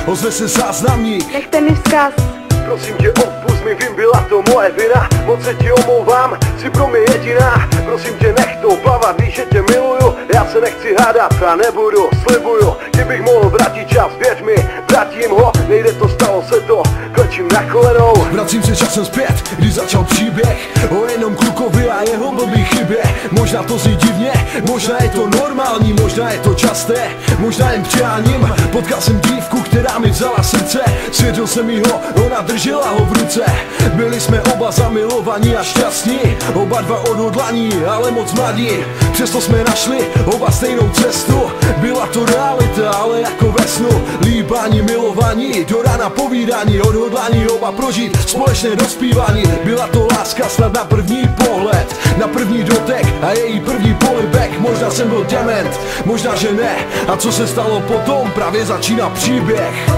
ozve se záznamník. Nechte mi vzkaz. Prosím tě, odpust mi, vím, byla to moje vina. Moc se ti omlouvám, jsi pro mě jediná. Prosím tě, nech to plavat, víš, že tě miluju. Já se nechci hádat a nebudu, slibuju. Kdybych mohl vrátit čas, věř mi, vrátím ho. Nejde to, stalo se to, klečím na kolenou. Vracím se časem zpět, když začal příběh o jednom klukovi a jeho blbý chybě. Možná to zní divně, možná je to normální, možná je to časté, možná jen přáním. Potkal jsem dívku, která mi vzala srdce, svěřil jsem jí ho, ona držela ho v ruce. Byli jsme oba zamilovaní a šťastní, oba dva odhodlaní, ale moc mladí. Přesto jsme našli oba stejnou cestu, byla to realita, ale jako ve snu. Líbání, milování, do rána povídání, odhodlání oba prožít společné dospívání. Byla to láska snad na první pohled, na první dotek a její první polibek. Možná jsem byl dement, možná že ne. A co se stalo potom, právě začíná příběh.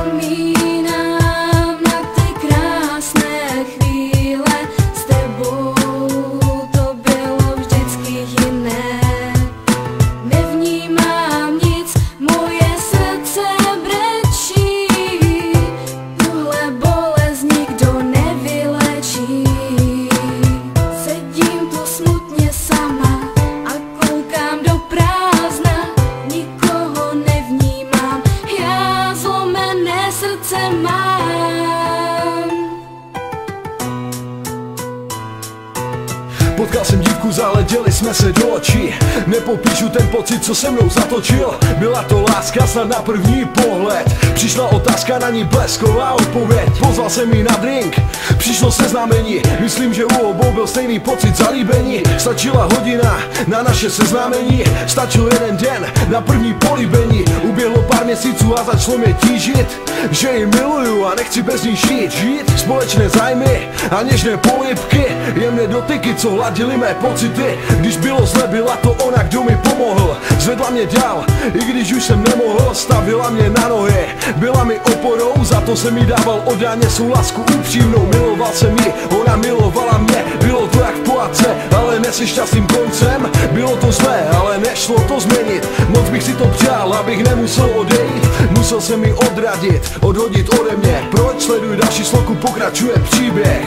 Potkal jsem dívku, zaletěli jsme se do očí. Nepopíšu ten pocit, co se mnou zatočil. Byla to láska snad na první pohled. Přišla otázka, na ní blesková odpověď. Pozval jsem jí na drink, přišlo seznámení. Myslím, že u obou byl stejný pocit zalíbení. Stačila hodina na naše seznámení, stačil jeden den na první políbení. Uběhlo pár měsíců a začalo mě tížit, že ji miluju a nechci bez ní žít. Společné zájmy a něžné polibky, jemné dotyky, co hladily mé pocity. Když bylo zle, byla to ona, kdo mi pomohl. Zvedla mě dál, i když už jsem nemohl. Stavila mě na nohy, byla mi oporou. Za to jsem jí dával oddaně svou lásku upřímnou. Miloval jsem ji, ona milovala mě. Bylo to jak v pohádce, ale ne se šťastným koncem. Bylo to zlé, ale nešlo to změnit. Moc bych si to přál, abych nemusel odejít. Musel jsem ji odradit, odhodit ode mě. Proč? Sleduj další sloku, pokračuje příběh.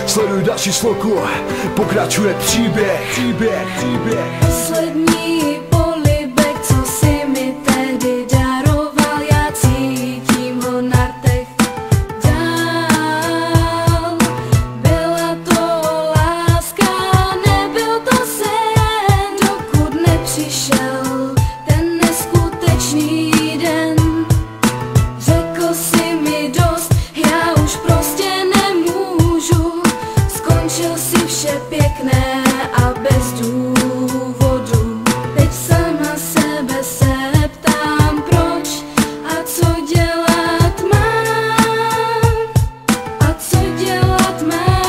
Sleduj další sloku, pokračuje příběh. Poslední polibek, co si mi tehdy daroval, já cítím ho na rtech dál. Byla to láska, nebyl to sen, dokud nepřišel ten neskutečný den. Řekl si mi dost, já už prostě nemůžu, skončil si vše pěkné a bez důvodu. Teď sama sebe se ptám, proč a co dělat mám, a co dělat mám.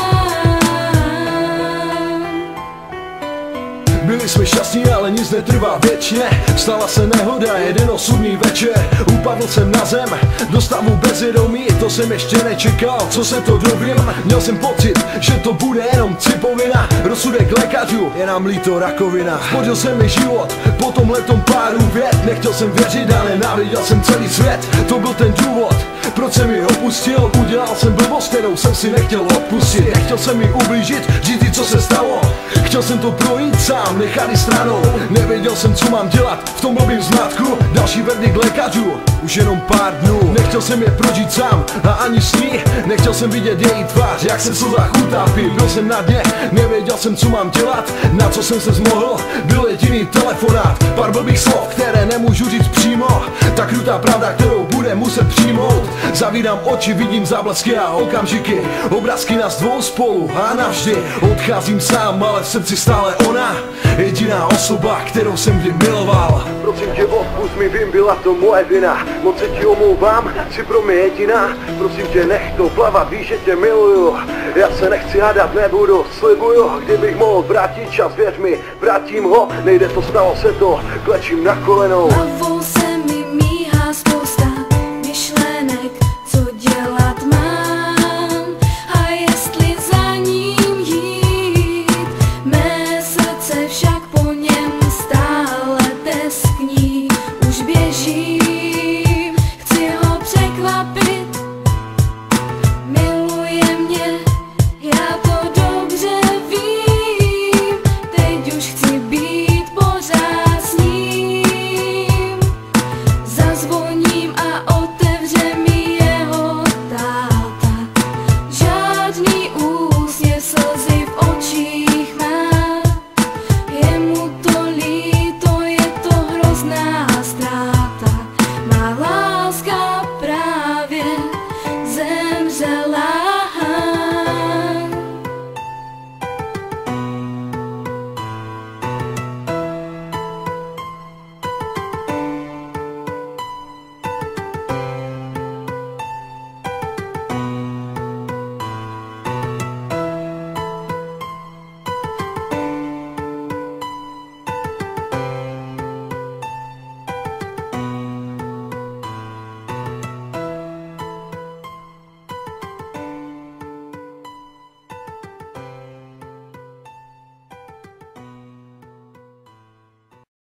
Byli jsme šťastní, ale nic netrvá věčně. Stala se nehoda, jeden osudný večer. Upadl jsem na zem, do stavu bezvědomí. To jsem ještě nečekal, co se to dovím. Měl jsem pocit, že to bude jenom cipovina. Rozsudek lékařů, je nám líto rakovina. Spodil jsem mi život, po tomhletom páru vět. Nechtěl jsem věřit a nenáviděl jsem celý svět. To byl ten důvod, proč jsem ji opustil. Udělal jsem blbost, kterou jsem si nechtěl odpustit. Nechtěl jsem mi ublížit, říct jí, co se stalo. Chtěl jsem to projít sám, nechat ji stranou. Nevěděl jsem, co mám dělat v tom blbým zmatku. Další verdikt lékařů, už jenom pár dnů. Nechtěl jsem je prožít sám a ani s ní. Nechtěl jsem vidět její tvář, jak se v slzách utápí. Byl jsem na dně, nevěděl jsem, co mám dělat. Na co jsem se zmohl, byl jediný telefonát. Pár blbých slov, které nemůžu říct přímo. Ta krutá pravda, kterou bude muset přijmout. Zavírám oči, vidím záblesky a okamžiky. Obrázky nás dvou spolu a navždy. Odcházím sám, ale v srdci stále ona. Jediná osoba, kterou jsem kdy miloval. Prosím tě, odpust mi, vím, byla to moje vina. Moc se ti omlouvám, jsi pro mě jediná. Prosím tě, nech to plavat, víš, že tě miluju. Já se nechci hádat, nebudu, slibuju. Kdybych mohl vrátit čas, věř mi, vrátím ho. Nejde to, stalo se to, klečím na kolenou.